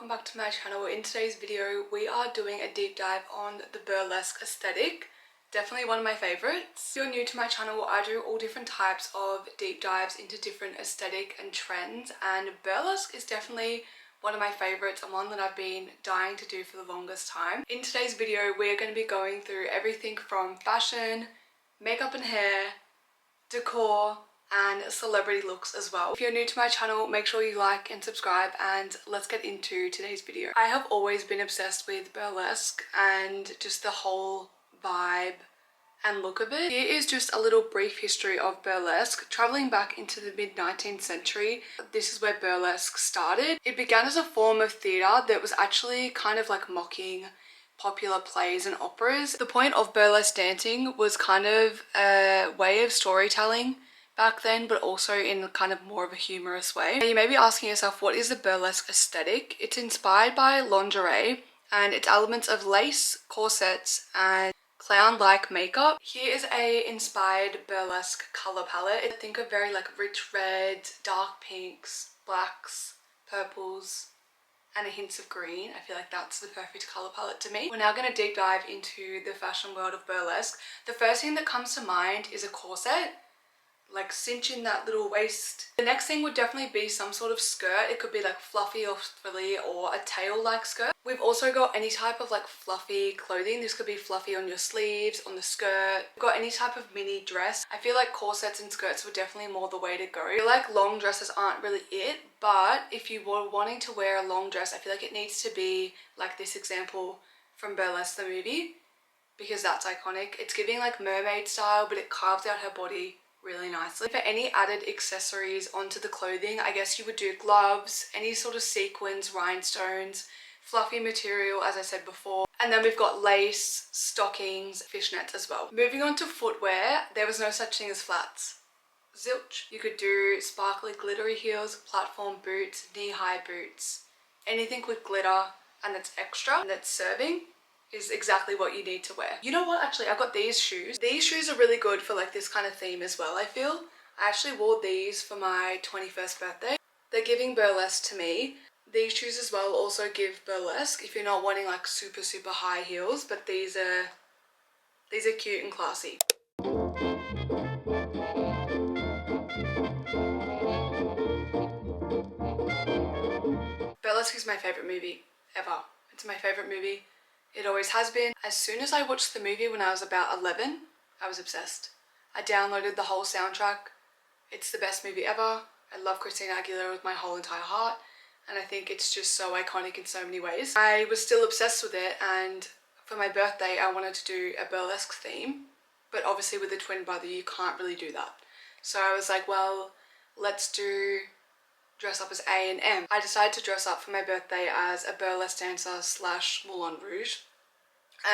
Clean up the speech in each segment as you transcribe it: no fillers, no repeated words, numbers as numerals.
welcome back to my channel. In today's video we are doing a deep dive on the burlesque aesthetic. Definitely one of my favorites. If you're new to my channel, I do all different types of deep dives into different aesthetic and trends, and burlesque is definitely one of my favorites and one that I've been dying to do for the longest time. In today's video we are going to be going through everything from fashion, makeup and hair, decor, and celebrity looks as well. If you're new to my channel, make sure you like and subscribe, and let's get into today's video. I have always been obsessed with burlesque and just the whole vibe and look of it. Here is just a little brief history of burlesque. Traveling back into the mid-19th century, this is where burlesque started. It began as a form of theatre that was actually kind of like mocking popular plays and operas. The point of burlesque dancing was kind of a way of storytelling back then, but also in kind of more of a humorous way. Now, you may be asking yourself, what is the burlesque aesthetic? It's inspired by lingerie and its elements of lace, corsets, and clown-like makeup. Here is a inspired burlesque color palette. Think of very like rich reds, dark pinks, blacks, purples, and a hint of green. I feel like that's the perfect color palette to me. We're now going to deep dive into the fashion world of burlesque. The first thing that comes to mind is a corset, like cinching that little waist. The next thing would definitely be some sort of skirt. It could be like fluffy or frilly or a tail like skirt. We've also got any type of like fluffy clothing. This could be fluffy on your sleeves, on the skirt. We've got any type of mini dress. I feel like corsets and skirts were definitely more the way to go. I feel like long dresses aren't really it, but if you were wanting to wear a long dress, I feel like it needs to be like this example from Burlesque the movie, because that's iconic. It's giving like mermaid style, but it carves out her body really nicely. For any added accessories onto the clothing, I guess you would do gloves, any sort of sequins, rhinestones, fluffy material as I said before, and then we've got lace, stockings, fishnets as well. Moving on to footwear, there was no such thing as flats. Zilch. You could do sparkly glittery heels, platform boots, knee-high boots, anything with glitter and it's extra and it's serving is exactly what you need to wear. You know what, actually I got these shoes. These shoes are really good for like this kind of theme as well, I feel. I actually wore these for my 21st birthday. They're giving burlesque to me. These shoes as well also give burlesque if you're not wanting like super high heels, but these are cute and classy. Burlesque is my favorite movie ever. It's my favorite movie. It always has been. As soon as I watched the movie when I was about 11, I was obsessed. I downloaded the whole soundtrack. It's the best movie ever. I love Christina Aguilera with my whole entire heart, and I think it's just so iconic in so many ways. I was still obsessed with it, and for my birthday I wanted to do a burlesque theme, but obviously with a twin brother you can't really do that. So I was like, well, let's do dress up as A and M. I decided to dress up for my birthday as a burlesque dancer / moulin rouge,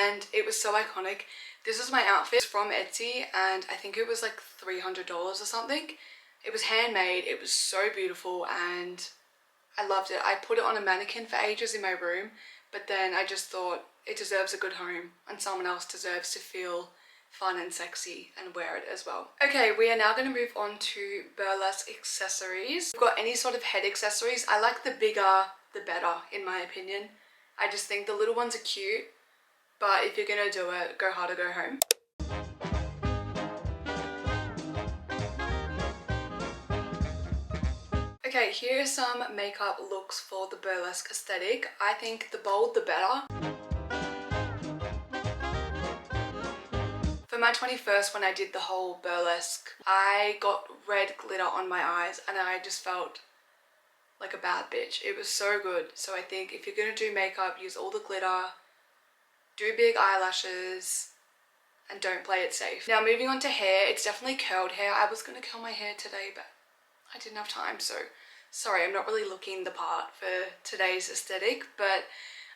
and it was so iconic. This was my outfit from Etsy, and I think it was like $300 or something. It was handmade, it was so beautiful, and I loved it. I put it on a mannequin for ages in my room, but then I just thought it deserves a good home and someone else deserves to feel fun and sexy and wear it as well. Okay, we are now going to move on to burlesque accessories. We've got any sort of head accessories. I like the bigger the better in my opinion. I just think the little ones are cute, but if you're gonna do it, go hard or go home. Okay, here are some makeup looks for the burlesque aesthetic. I think the bold the better. For my 21st, when I did the whole burlesque, I got red glitter on my eyes and I just felt like a bad bitch. It was so good. So I think if you're gonna do makeup, use all the glitter, do big eyelashes, and don't play it safe. Now moving on to hair, it's definitely curled hair. I was gonna curl my hair today, but I didn't have time, so sorry, I'm not really looking the part for today's aesthetic, but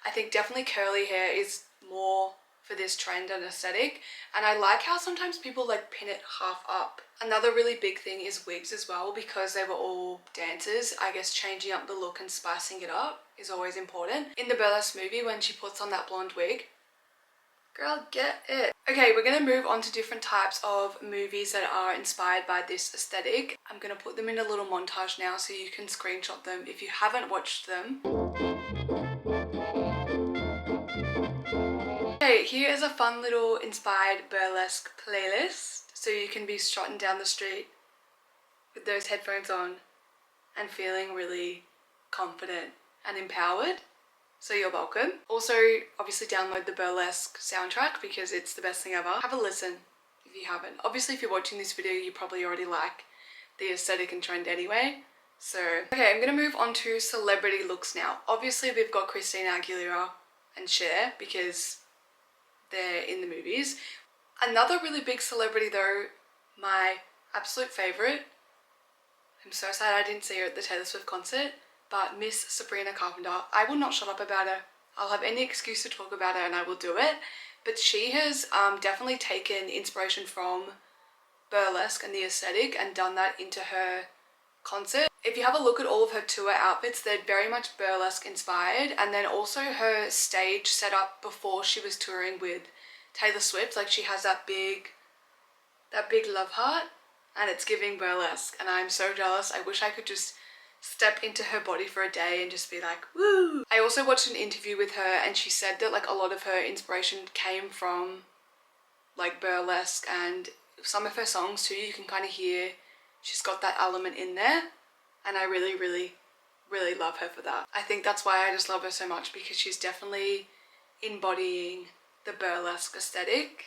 I think definitely curly hair is more for this trend and aesthetic, and I like how sometimes people like pin it half up. Another really big thing is wigs as well, because they were all dancers. I guess changing up the look and spicing it up is always important. In the burlesque movie, when she puts on that blonde wig, Girl, get it. Okay, we're gonna move on to different types of movies that are inspired by this aesthetic. I'm gonna put them in a little montage now so you can screenshot them if you haven't watched them. Okay, here is a fun little inspired burlesque playlist so you can be strutting down the street with those headphones on and feeling really confident and empowered. So you're welcome. Also, obviously download the burlesque soundtrack because it's the best thing ever. Have a listen if you haven't. Obviously, if you're watching this video, you probably already like the aesthetic and trend anyway. So, okay, I'm gonna move on to celebrity looks now. Obviously, we've got Christina Aguilera and Cher because they're in the movies. Another really big celebrity though, my absolute favorite. I'm so sad I didn't see her at the Taylor Swift concert, but Miss Sabrina Carpenter. I will not shut up about her. I'll have any excuse to talk about her and I will do it. But she has definitely taken inspiration from burlesque and the aesthetic and done that into her concert. If you have a look at all of her tour outfits, they're very much burlesque inspired, and then also her stage setup before she was touring with Taylor Swift, like she has that big love heart and it's giving burlesque, and I'm so jealous. I wish I could just step into her body for a day and just be like, woo! I also watched an interview with her and she said that like a lot of her inspiration came from like burlesque, and some of her songs too, you can kind of hear she's got that element in there, and I really, really, really love her for that. I think that's why I just love her so much, because she's definitely embodying the burlesque aesthetic,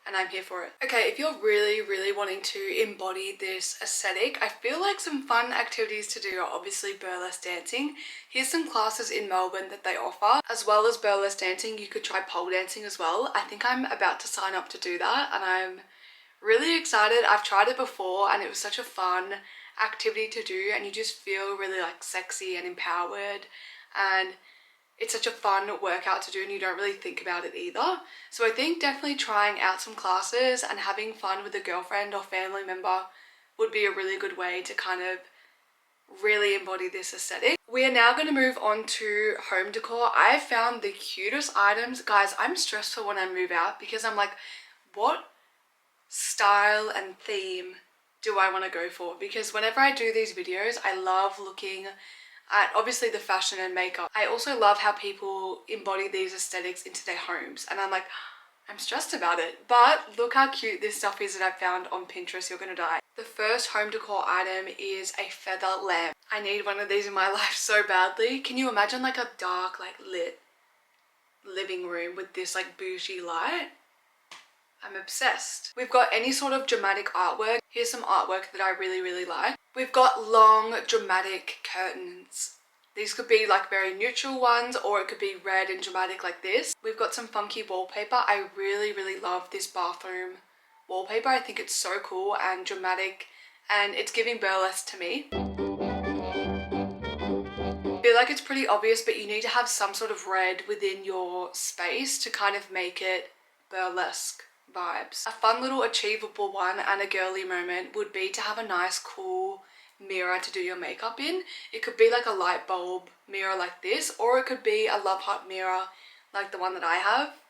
and I'm here for it. Okay, if you're really, really wanting to embody this aesthetic, I feel like some fun activities to do are obviously burlesque dancing. Here's some classes in Melbourne that they offer. As well as burlesque dancing, you could try pole dancing as well. I think I'm about to sign up to do that, and I'm really excited. I've tried it before and it was such a fun activity to do, and you just feel really like sexy and empowered, and it's such a fun workout to do and you don't really think about it either. So I think definitely trying out some classes and having fun with a girlfriend or family member would be a really good way to kind of really embody this aesthetic. We are now going to move on to home decor. I found the cutest items. Guys, I'm stressed for when I move out because I'm like, what style and theme do I want to go for? Because whenever I do these videos, I love looking at obviously the fashion and makeup. I also love how people embody these aesthetics into their homes, and I'm like, I'm stressed about it. But look how cute this stuff is that I found on Pinterest. You're gonna die. The first home decor item is a feather lamp. I need one of these in my life so badly. Can you imagine like a dark, like lit living room with this like bougie light? I'm obsessed. We've got any sort of dramatic artwork. Here's some artwork that I really, really like. We've got long dramatic curtains. These could be like very neutral ones, or it could be red and dramatic like this. We've got some funky wallpaper. I really, really love this bathroom wallpaper. I think it's so cool and dramatic, and it's giving burlesque to me. I feel like it's pretty obvious, but you need to have some sort of red within your space to kind of make it burlesque vibes. A fun little achievable one and a girly moment would be to have a nice cool mirror to do your makeup in. It could be like a light bulb mirror like this, or it could be a love heart mirror like the one that I have.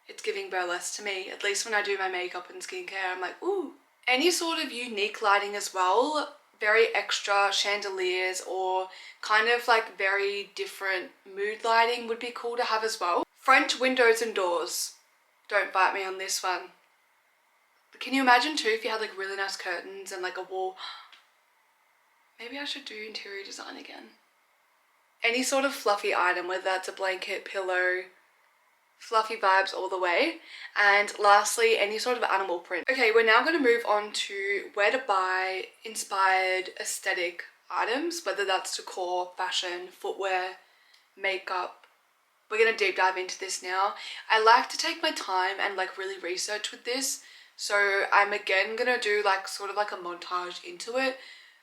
It's giving burlesque to me, at least when I do my makeup and skincare. I'm like, ooh. Any sort of unique lighting as well, very extra chandeliers or kind of like very different mood lighting would be cool to have as well. French windows and doors. Don't bite me on this one. But can you imagine too if you had like really nice curtains and like a wall? Maybe I should do interior design again. Any sort of fluffy item, whether that's a blanket, pillow, fluffy vibes all the way. And lastly, any sort of animal print. Okay, we're now going to move on to where to buy inspired aesthetic items, whether that's decor, fashion, footwear, makeup. We're going to deep dive into this now. I like to take my time and like really research with this. So I'm again going to do like sort of like a montage into it,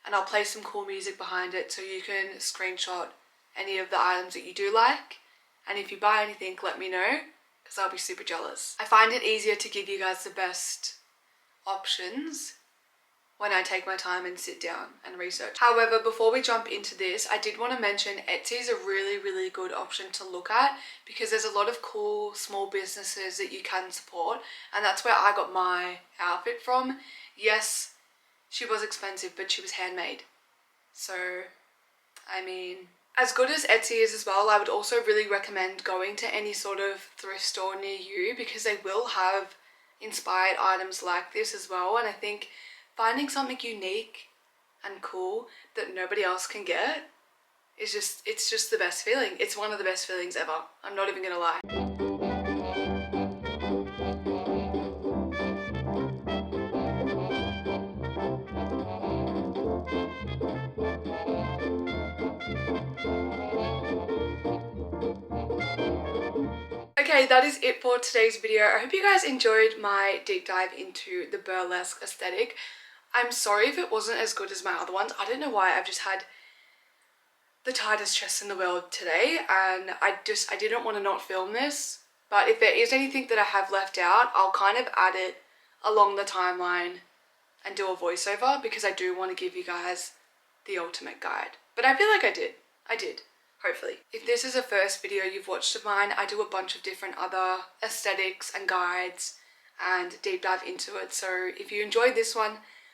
and I'll play some cool music behind it so you can screenshot any of the items that you do like. And if you buy anything, let me know, because I'll be super jealous. I find it easier to give you guys the best options when I take my time and sit down and research. However, before we jump into this, I did want to mention Etsy is a really good option to look at because there's a lot of cool small businesses that you can support, and that's where I got my outfit from. Yes, she was expensive, but she was handmade. So, I mean, as good as Etsy is as well, I would also really recommend going to any sort of thrift store near you because they will have inspired items like this as well. And I think finding something unique and cool that nobody else can get is it's just the best feeling. It's one of the best feelings ever. I'm not even gonna lie. Okay, that is it for today's video. I hope you guys enjoyed my deep dive into the burlesque aesthetic. I'm sorry if it wasn't as good as my other ones. I don't know why. I've just had the tightest chest in the world today and I didn't want to not film this. But if there is anything that I have left out, I'll kind of add it along the timeline and do a voiceover because I do want to give you guys the ultimate guide. But I feel like I did. Hopefully. If this is a first video you've watched of mine, I do a bunch of different other aesthetics and guides and deep dive into it. So if you enjoyed this one,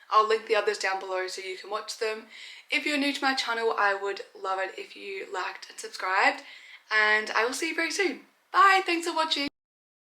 I'll link the others down below so you can watch them. If you're new to my channel, I would love it if you liked and subscribed. And I will see you very soon. Bye, thanks for watching.